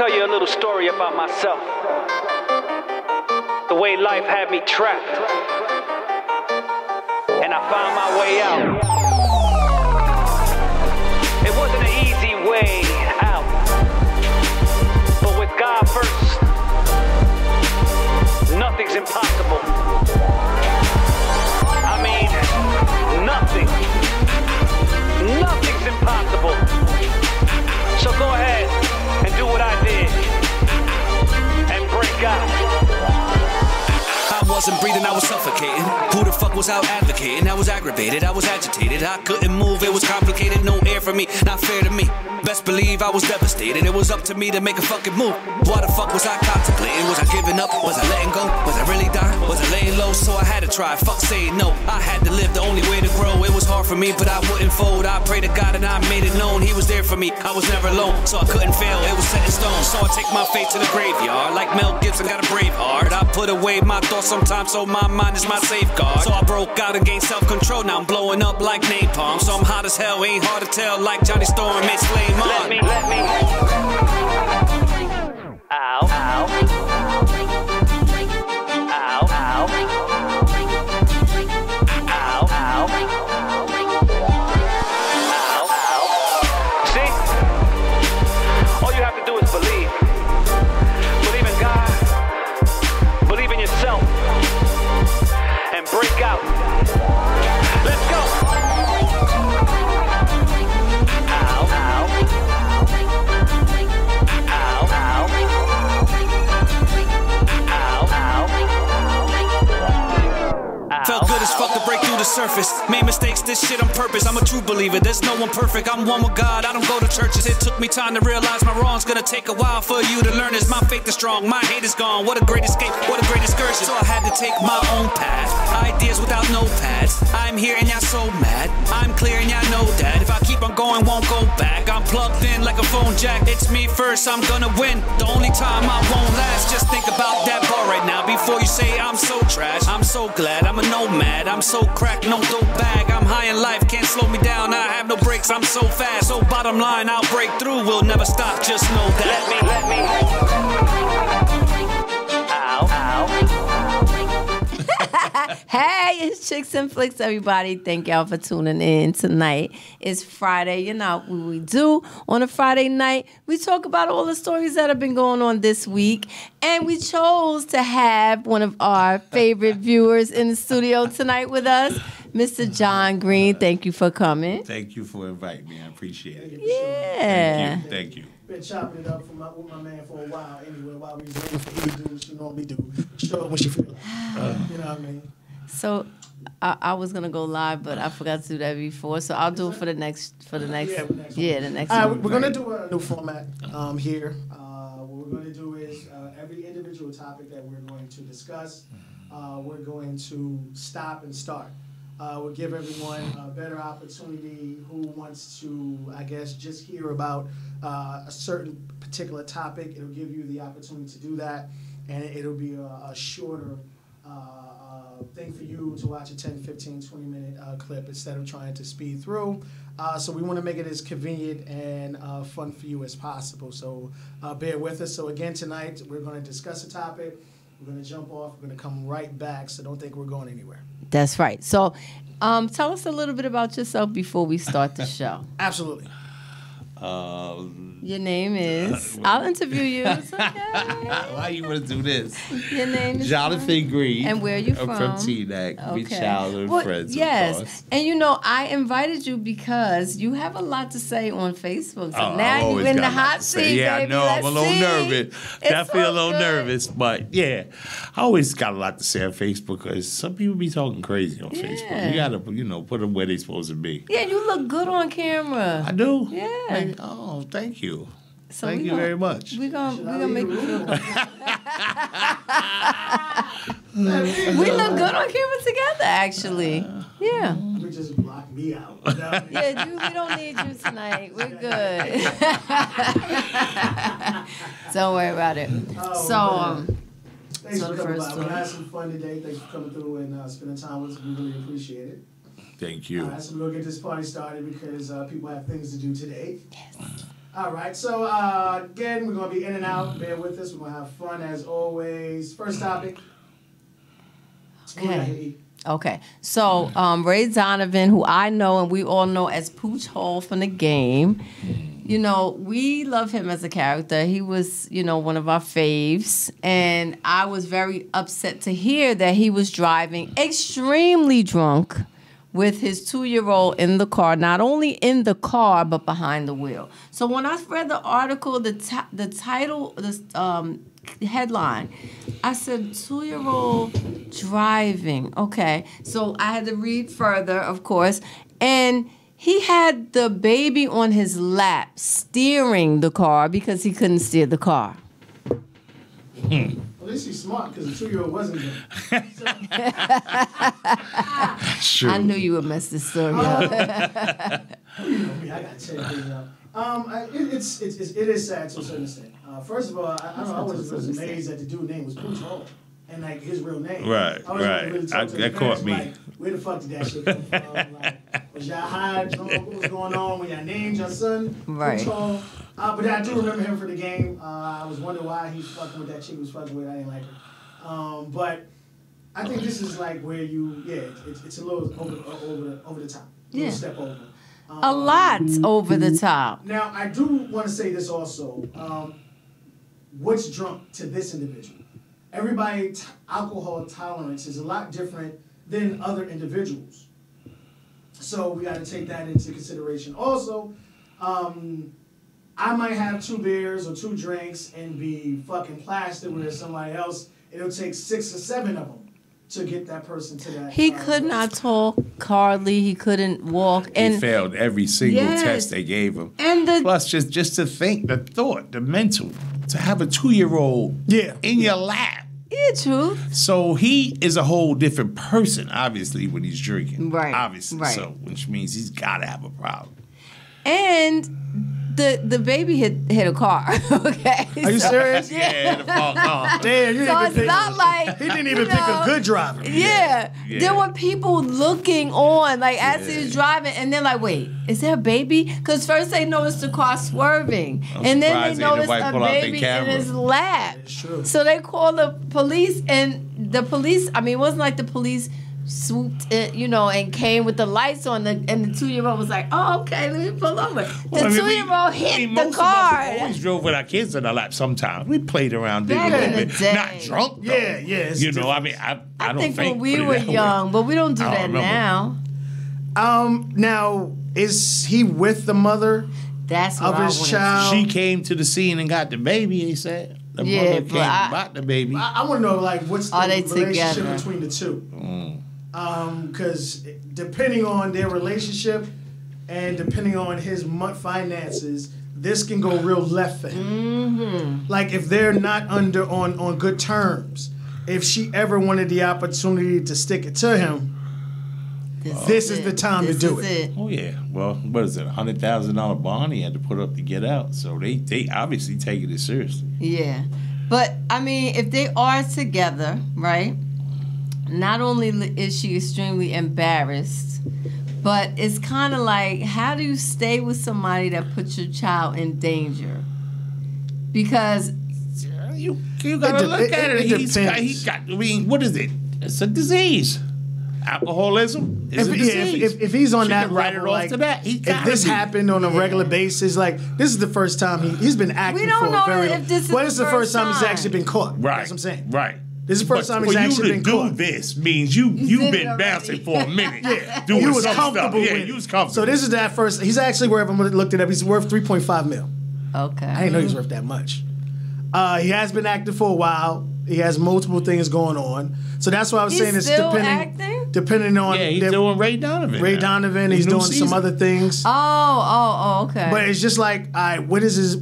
tell you a little story about myself. The way life had me trapped, and I found my way out. It wasn't an easy way out, but with God first, nothing's impossible. I mean, nothing's impossible. So go ahead and do what I did and break out. I wasn't breathing, I was suffocating. Who the fuck was out advocating? I was aggravated, I was agitated. I couldn't move, it was complicated. No air for me, not fair to me. Best believe I was devastated. It was up to me to make a fucking move. Why the fuck was I contemplating? Was I giving up? Was I letting go? Was I really dying? Was I laying low? So I had to try. Fuck saying no. I had to live the only way to grow. It was hard for me, but I wouldn't fold. I prayed to God and I made it known. He was there for me. I was never alone, so I couldn't fail. It was set in stone. So I take my faith to the graveyard. Like Mel Gibson got a brave heart. I put away my thoughts sometimes, so my mind is my safeguard. So I broke out and gained self-control. Now I'm blowing up like napalm. So I'm hot as hell. Ain't hard to tell. Like Johnny Storm made Slay Mon. Let me. Ow, ow. Ow, ow. Ow, ow. Ow, ow. See? All you have to do is believe. Believe in God. Believe in yourself. And break out. Let's go. Ow, ow. Felt good as fuck to break through the surface. Made mistakes, this shit on purpose. I'm a true believer, there's no one perfect. I'm one with God, I don't go to churches. It took me time to realize my wrongs. Gonna take a while for you to learn this. My faith is strong, my hate is gone. What a great escape, what a great excursion. So I had to take my own path. Ideas without notepads. I'm here and y'all so mad. I'm clear and y'all know that. If I keep on going, won't go back. I'm plugged in like a phone jack. It's me first, I'm gonna win. The only time I won't last. Just think about that bar right now before you say I'm so trash. I'm so glad I'm a nomad. I'm so cracked, no dope bag. I'm high in life, can't slow me down. I have no brakes, I'm so fast. So bottom line, I'll break through. We'll never stop, just know that. Let me. Ow, ow. Hey, it's Chics and Flics, everybody. Thank y'all for tuning in tonight. It's Friday. You know what we do on a Friday night. We talk about all the stories that have been going on this week. And we chose to have one of our favorite viewers in the studio tonight with us, Mr. John Green. Thank you for coming. Thank you for inviting me. I appreciate it. Yeah. Thank you. Been chopping it up with my man for a while anyway, while we was waiting for you to do what you normally do. Show up when you feel like. You know what I mean? So I was gonna go live, but I forgot to do that before. So I'll do it for the next the next one. We're gonna do a new format here. What we're gonna do is every individual topic that we're going to discuss, we're going to stop and start. We'll give everyone a better opportunity who wants to, I guess, just hear about a certain particular topic. It'll give you the opportunity to do that, and it'll be a shorter thing for you to watch a 10, 15, 20-minute clip instead of trying to speed through. So we want to make it as convenient and fun for you as possible. So bear with us. So again, tonight we're going to discuss a topic. We're going to jump off. We're going to come right back. So don't think we're going anywhere. That's right. So tell us a little bit about yourself before we start the show. Absolutely. Your name is... I'll interview you. It's okay. Why you want to do this? Your name is... Jonathan Green. And where are you from? I'm from Teaneck. We childhood friends, yes. of course. And you know, I invited you because you have a lot to say on Facebook. So now I've you're in the got a lot hot to say. seat, Yeah, baby. I know. I'm Let's a little see. nervous. Definitely a little good. nervous. But, yeah, I always got a lot to say on Facebook because some people be talking crazy on Facebook. You got to, put them where they supposed to be. Yeah, you look good on camera. I do? Yeah. Thank you. So Thank you very much. We're gonna make you feel good. We look good on camera together, actually. Yeah. We just block me out. Yeah, we don't need you tonight. We're good. Don't worry about it. Thanks for coming by. We had some fun today. Thanks for coming through and spending time with us. We really appreciate it. Thank you. All right, so we're going to get this party started because people have things to do today. Yes. All right, so again, we're gonna be in and out. Bear with us. We're gonna have fun as always. First topic. Okay. So Ray Donovan, who I know and we all know as Pooch Hall from the game, you know, we love him as a character. He was, you know, one of our faves, and I was very upset to hear that he was driving extremely drunk with his 2-year-old in the car, not only in the car, but behind the wheel. So when I read the article, the title, the headline, I said, 2-year-old driving. Okay. So I had to read further, of course. And he had the baby on his lap steering the car because he couldn't steer the car. At least he's smart because the 2-year-old wasn't there. True. I knew you would mess this story up. You know me, I got to check things out. It is sad to a certain extent. First of all, I was amazed that the dude's name was Pooch Hall. And like his real name. Right. That caught me. Like, where the fuck did that shit come from? Like, was y'all high? What was going on when y'all named your son? Right. Pooch Hall? But I do remember him for the game. I was wondering why he was fucking with that chick he was fucking with. I didn't like her. But I think this is like where it's a little over the top. A little step over. A lot over the top. Now, I do want to say this also. What's drunk to this individual? Everybody's alcohol tolerance is a lot different than other individuals. So we got to take that into consideration. Also, I might have 2 beers or 2 drinks and be fucking plastered with somebody else. It'll take 6 or 7 of them to get that person to that. He could not talk hardly. He couldn't walk. And he failed every single test they gave him. And plus, just to think, the thought, the mental, to have a 2-year-old in your lap. Yeah, true. So he is a whole different person, obviously, when he's drinking. Right. Obviously. Right. So, which means he's got to have a problem. And the baby hit a car. Okay. Are you serious? Yeah. Damn, you So didn't it's pick, not like he didn't even pick a good driver. Yeah. There were people looking on, like as he was driving, and they're like, "Wait, is there a baby?" Because first they noticed the car swerving, and then they noticed a baby in his lap. True. So they called the police, and the police. I mean, it wasn't like the police swooped in, you know, and came with the lights on, and the 2-year-old was like, "Oh, okay, let me pull over." The 2-year-old hit the car. We always drove with our kids in our lap sometimes. We played around a Back little in the bit. day. Not drunk, though. Yeah. You know, I mean, I don't think when put we it were that way. young, but we don't do I that don't remember. now. Now, is he with the mother That's what of I his wanted to child? She came to the scene and got the baby, they said. The Yeah, mother but came and bought the baby. I want to know, like, what's the Are they relationship together? between the two? Because depending on their relationship and depending on his finances, this can go real left for him. Like, if they're not on good terms, if she ever wanted the opportunity to stick it to him, this is the time to do it. Oh, yeah. Well, what is it, $100,000 bond he had to put up to get out. So they obviously taking it seriously. Yeah. But, I mean, if they are together, right, not only is she extremely embarrassed, but it's kind of like, how do you stay with somebody that puts your child in danger? Because You got to look at it. He got, I mean, what is it? It's a disease. Alcoholism is a disease. If he's on She that can write level, it off like, to that. He if gotta this be. happened on a regular basis, like, this is the first time he's been acting We don't for know a very if this is well, the this is the first time he's time. actually been caught. Right. That's what I'm saying. Right. This is the first time he's actually been For you caught. to do this means you've did been it bouncing already. for a minute. Yeah, Doing he was some comfortable stuff. Yeah, with he it. was comfortable. So this is that first. He's actually worth. I looked it up. He's worth $3.5 million. okay. I didn't know he was worth that much. He has been active for a while. He has multiple things going on. So that's why I was He's saying it's still depending on. Yeah, he's doing Ray Donovan. Ray now. Donovan. His He's new doing season. some other things. Oh, okay. But it's just like, all right, what is his?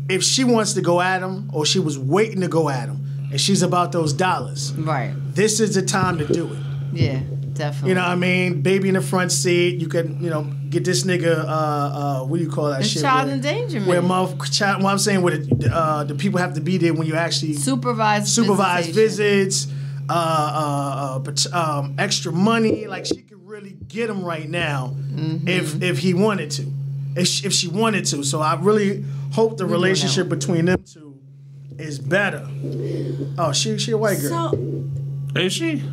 If she wants to go at him, or she was waiting to go at him, and she's about those dollars, right. this is the time to do it. Yeah, definitely. You know what I mean? Baby in the front seat. You can, get this nigga. What do you call that It's shit? child where- endangerment. Where child. What I'm saying, where the people have to be there when you actually supervised supervise visitation. visits, extra money. Like, she could really get him right now if he wanted to. if she wanted to. So I really hope the relationship between them two is better. Oh, she a white girl. Is she?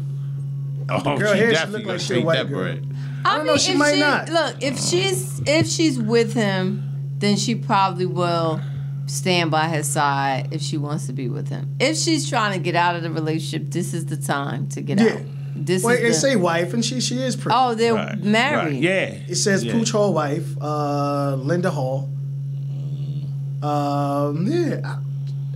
Oh, girl she here, definitely she look like gonna she a take white that girl. bread. I don't know, she might not. Look, if she's with him, then she probably will stand by his side if she wants to be with him. If she's trying to get out of the relationship, this is the time to get out. They say wife, and she is pretty. Oh, they're married. Right. Yeah. It says Pooch Hall wife, Linda Hall.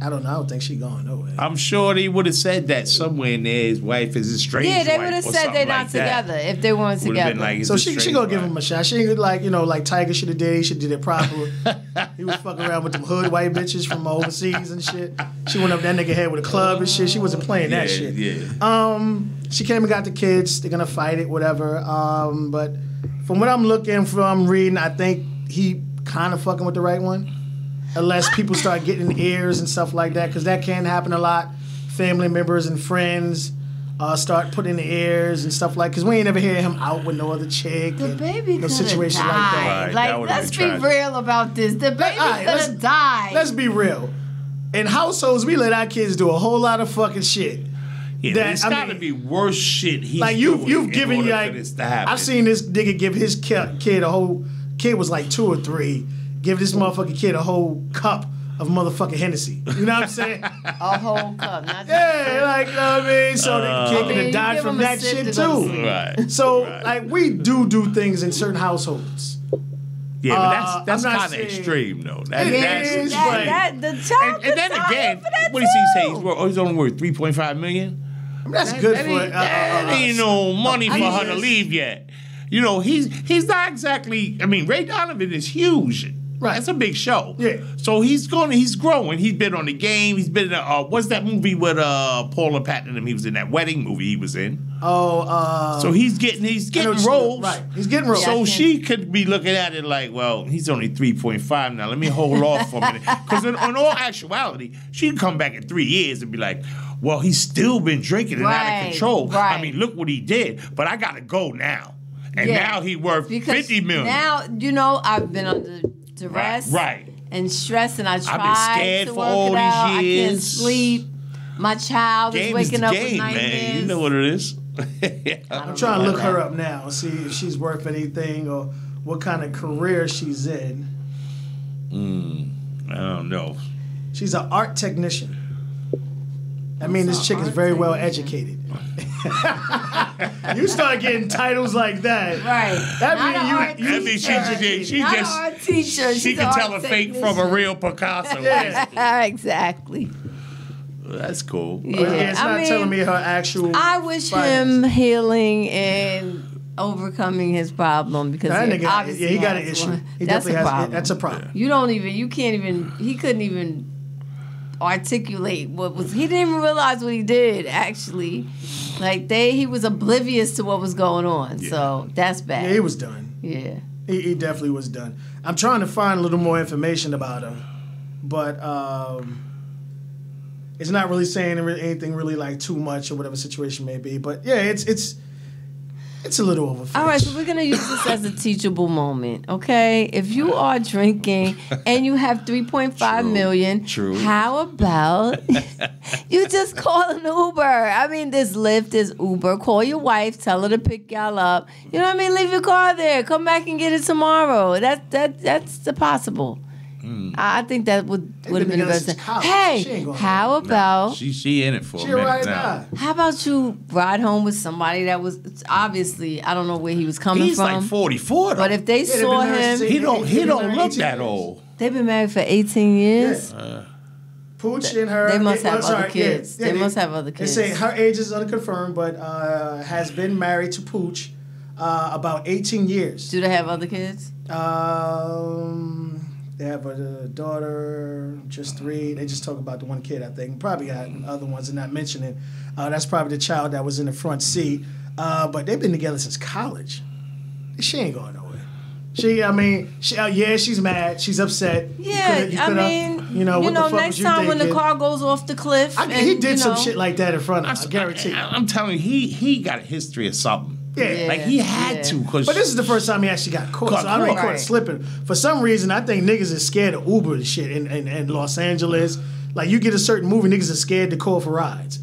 I don't know. I don't think she going nowhere. I'm sure they would have said that somewhere in there. His wife is estranged. Yeah, they would have said they're not together if they weren't together. Like, so she gonna give him a shot. She ain't like Tiger should have did. He should did it proper. He was fucking around with them hood white bitches from overseas and shit. She went up that nigga head with a club and shit. She wasn't playing that shit. Yeah. She came and got the kids. They're gonna fight it, whatever. But from what I'm reading, I think he kind of fucking with the right one. Unless people start getting ears and stuff like that, because that can happen a lot. Family members and friends start putting the ears and stuff like. Because we ain't never hear him out with no other chick. The baby could have situation like that. Right, like, let's be real about this. The baby could have died. Let's be real. In households, we let our kids do a whole lot of fucking shit. Yeah, it's got to be worse shit. He's like you've given like this to happen. I've seen this nigga give his kid a whole. Kid was like 2 or 3. Give this motherfucking kid a whole cup of motherfucking Hennessy. You know what I'm saying? A whole cup, not just like, you know what I mean? So the kid could have died from that shit too. Right. So, like, we do things in certain households. Yeah, but that's kind of extreme, though. The child and then again, what does he say? He's only worth $3.5 million? I mean, that's good for it. That ain't no money for her to leave yet. You know, he's not exactly. I mean, Ray Donovan is huge. Right, it's a big show. Yeah. So he's growing. He's been on the game. He's been in what's that movie with Paula Patton? He was in that wedding movie he was in. So he's getting roles. Right. He's getting roles. So she could be looking at it like, well, he's only 3.5 now. Let me hold off for a minute. Because in all actuality, she could come back in 3 years and be like, well, he's still been drinking and out of control. Right. I mean, look what he did. But I got to go now. And now he worth $50 million. Now, I've been under duress and stress, and I tried I've been scared to for work all it out. these years. I can't sleep. My child is waking up with nightmares. Man. You know what it is. I'm trying to look her up now and see if she's worth anything or what kind of career she's in. I don't know. She's an art technician. I mean, this chick is very well educated. You start getting titles like that, right? That means she can tell a fake from a real Picasso. Yeah, exactly. That's cool. Yeah, it's not telling me her actual. I wish him healing and overcoming his problem because obviously he got an issue. He definitely has. That's a problem. He couldn't even articulate what was. He didn't even realize what he did actually. Like he was oblivious to what was going on. Yeah. So that's bad. Yeah, he was done. Yeah. He definitely was done. I'm trying to find a little more information about him, but it's not really saying anything really like too much or whatever situation may be. But yeah, it's a little overfilled. All right, so we're going to use this as a teachable moment, okay? If you are drinking and you have $3.5 million, how about you just call an Uber? I mean, there's Lyft, there's Uber. Call your wife, tell her to pick y'all up. You know what I mean? Leave your car there. Come back and get it tomorrow. That's possible. I think that would have been the best thing. Hey, how about she in it for a minute now. How about you ride home with somebody that was obviously I don't know where he was coming from. He's like 44 though. But if they saw him, he don't look that old. They've been married for 18 years. Yeah. Pooch and her. They must have other kids. They must have other kids. They say her age is unconfirmed, but has been married to Pooch about 18 years. Do they have other kids? They have a daughter, just 3. They just talk about the one kid, I think. Probably got other ones they're not mentioning. That's probably the child that was in the front seat. But they've been together since college. She ain't going nowhere. She's mad. She's upset. Yeah, next time when the car goes off the cliff. He did some shit like that in front of her, I guarantee. I'm telling you, he got a history of something. Yeah. Like, he had to. Cause But this is the first time he actually got caught. So I don't caught slipping. For some reason, I think niggas is scared of Uber and shit in Los Angeles. Like, you get a certain movie, niggas are scared to call for rides.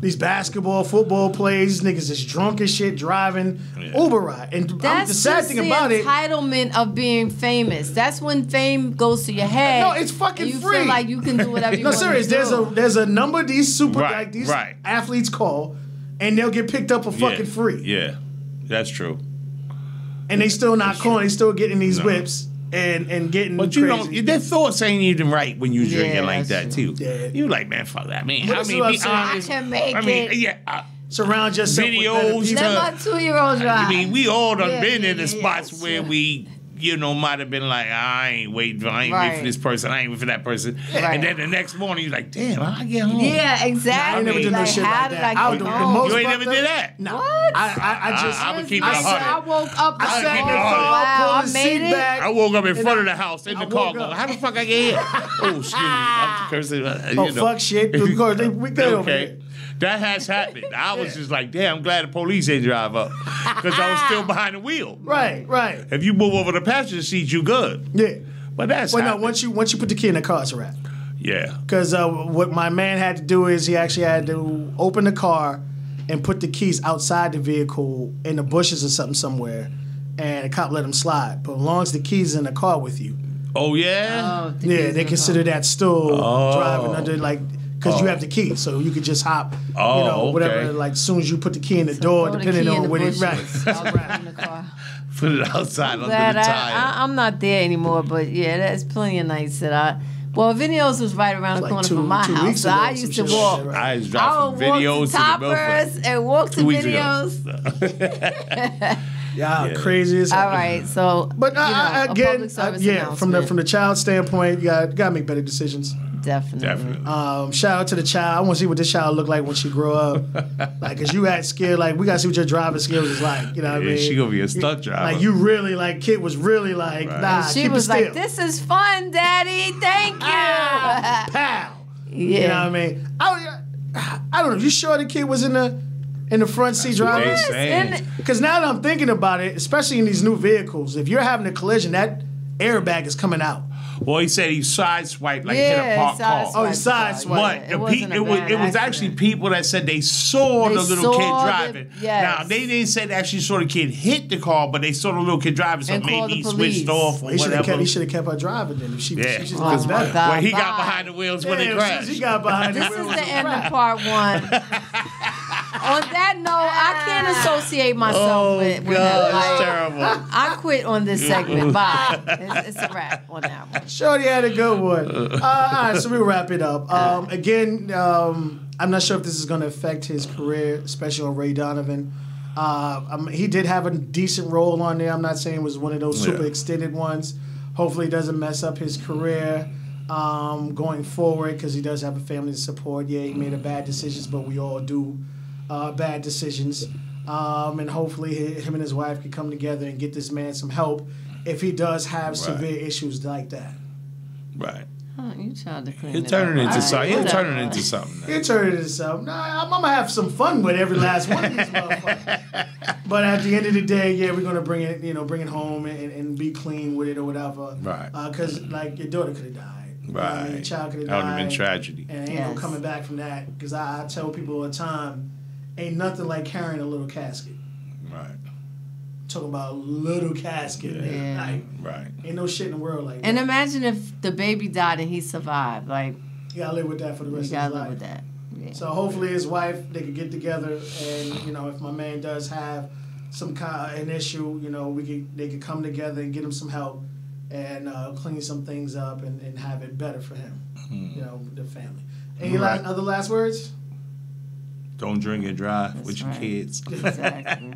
These basketball, football plays, niggas is drunk as shit driving Uber ride. And that's the sad thing about it, entitlement of being famous. That's when fame goes to your head. No, it's fucking you free. Feel like you can do whatever you want serious. to do. There's a number these athletes call, and they'll get picked up for fucking free. Yeah, that's true. And they still not calling. They still getting these whips. And getting but you crazy. Their thoughts ain't even right when you drinking like that true. too. Yeah. You like, man, fuck that. I mean, Be honest. I can make it. Surround yourself videos. with Let my 2-year-old drive. I mean, we all done been in the spots where we, might have been like, I ain't waiting for this person. I ain't waiting for that person. Right. And then the next morning, you're like, damn, I get home. Yeah, exactly. I ain't never did no shit how like did that. I get home? You ain't never did that? No. What? I would keep it 100. I woke up. I sat in the it car, wow, pulled the I made seat it. back. I woke up in front of I- the house in the I car woke going, up. how the fuck I get here? Oh, excuse me. I'm cursing. Fuck shit. We good over here. That has happened. I was just like, damn, I'm glad the police didn't drive up. Because I was still behind the wheel. Right. If you move over the passenger seat, you good. Yeah. But that's Well, no, happened. once you put the key in the car, it's a wrap. Yeah. Because what my man had to do is he actually had to open the car and put the keys outside the vehicle in the bushes or something somewhere, and the cop let him slide. But as long as the keys in the car with you, Oh, yeah? they consider that still driving under because you have the key, so you could just hop, whatever. Okay. Like as soon as you put the key in the door, depending on what it right. Put it outside under the Glad tire. I'm not there anymore, but yeah, there's plenty of nights that Videos was right around the Like corner two from my house, weeks so ago, I some used to shit walk. like that, I just I dropped would from videos walk to to Toppers the and walk to 2 weeks ago. videos. Yeah, crazy as hell. All right, so But a again, public service from announcement. the child standpoint, you gotta make better decisions. Definitely. Shout out to the child. I want to see what this child look like when she grow up. Like, cause you had skill. Like, we gotta see what your driving skills is like. You know what I mean? She gonna be a stunt driver. Like, you really kid was really like, nah. She keep was it like, still. "This is fun, Daddy. Thank you." Pow. Yeah. You know what I mean? I don't know. You sure the kid was in the front seat driving? They saying. Because now that I'm thinking about it, especially in these new vehicles, if you're having a collision, that airbag is coming out. Well, he said he sideswiped like he hit a parked car. Oh, he sideswiped. But It wasn't a bad it was accident. actually people that said they saw They the little saw kid the- driving. yes. Now they didn't say they actually saw the kid hit the car, but they saw the little kid driving, so And called maybe he the police. switched off or He should whatever. have kept her driving then. If she Yeah, just Oh, was my better. God. When he got Bye. behind the wheels when Yeah, it as soon as crashed. he got behind This the is wheels, the it was end a of wrap. part one. On that note, I can't associate myself with God, her. that's Like, terrible. I quit on this segment. Bye. It's a wrap on that one. Shorty had a good one. All right, so we'll wrap it up. Again, I'm not sure if this is going to affect his career, especially on Ray Donovan. He did have a decent role on there. I'm not saying it was one of those super extended ones. Hopefully, it doesn't mess up his career going forward because he does have a family to support. Yeah, he made bad decisions, but we all do bad decisions. And hopefully, him and his wife can come together and get this man some help if he does have severe issues like that. Right. Oh, you tried to clean He'll it turn it up. into All something. right, He'll whatever. turn it into something. He'll turn it into something. Nah, I'm gonna have some fun with every last one of these motherfuckers. But at the end of the day, yeah, we're gonna bring it home and be clean with it or whatever. Right. Because like your daughter could have died. You know what I mean? Right. Your child could have That would died. have been tragedy. And ain't no coming back from that. Because I tell people all the time, ain't nothing like carrying a little casket. Right. Talking about a little casket. Man. Like, Right. ain't no shit in the world like And that. imagine if the baby died and he survived. Like, You gotta live with that for the you rest of gotta his live life. with that. Yeah. So hopefully his wife, they could get together, and if my man does have some kind of an issue, they could come together and get him some help and clean some things up and have it better for him, the family. Any other last words? Don't drink and drive That's with your right. kids. Exactly.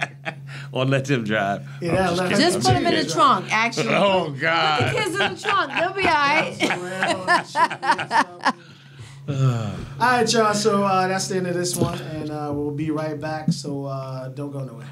Or let them drive. Yeah, I'm let- kidding. Just I'm put him in kidding. the trunk, actually. Oh, Put God. the kids in the trunk. They'll be all right. All right, y'all. So that's the end of this one, and we'll be right back. So don't go nowhere.